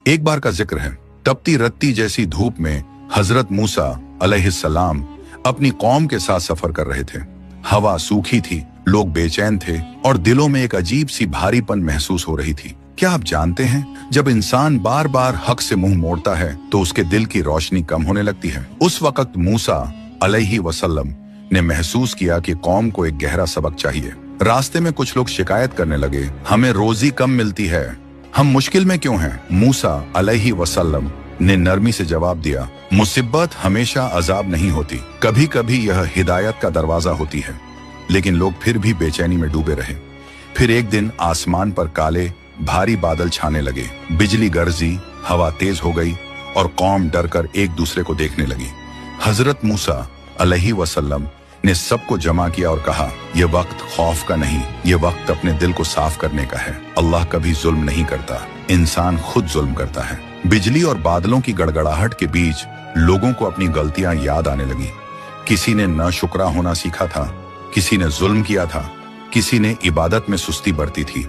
एक बार का जिक्र है, तपती रत्ती जैसी धूप में हजरत मूसा अलैहिस्सलाम अपनी कौम के साथ सफर कर रहे थे। हवा सूखी थी, लोग बेचैन थे और दिलों में एक अजीब सी भारीपन महसूस हो रही थी। क्या आप जानते हैं, जब इंसान बार बार हक से मुंह मोड़ता है तो उसके दिल की रोशनी कम होने लगती है। उस वक्त मूसा अलैहि वसल्लम ने महसूस किया कि कौम को एक गहरा सबक चाहिए। रास्ते में कुछ लोग शिकायत करने लगे, हमें रोजी कम मिलती है, हम मुश्किल में क्यों हैं? मूसा अलैहि वसल्लम ने नरमी से जवाब दिया, मुसीबत हमेशा अजाब नहीं होती, कभी कभी यह हिदायत का दरवाजा होती है। लेकिन लोग फिर भी बेचैनी में डूबे रहे। फिर एक दिन आसमान पर काले भारी बादल छाने लगे, बिजली गरजी, हवा तेज हो गई और कौम डरकर एक दूसरे को देखने लगी। हजरत मूसा अलैहि वसल्लम ने सबको जमा किया और कहा, यह वक्त खौफ का नहीं, यह वक्त अपने दिल को साफ करने का है। अल्लाह कभी जुल्म नहीं करता, इंसान खुद जुल्म करता है। बिजली और बादलों की गड़गड़ाहट के बीच लोगों को अपनी गलतियां याद आने लगी। किसी ने न शुक्रा होना सीखा था, किसी ने जुल्म किया था, किसी ने इबादत में सुस्ती बरती थी।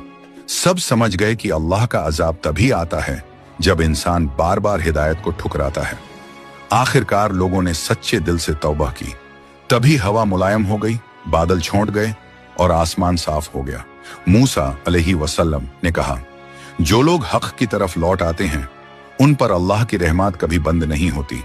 सब समझ गए कि अल्लाह का अजाब तभी आता है जब इंसान बार बार हिदायत को ठुकराता है। आखिरकार लोगों ने सच्चे दिल से तौबा की। तभी हवा मुलायम हो गई, बादल छोड़ गए और आसमान साफ हो गया। मूसा अलैहि वसल्लम ने कहा, जो लोग हक की तरफ लौट आते हैं उन पर अल्लाह की रहमत कभी बंद नहीं होती।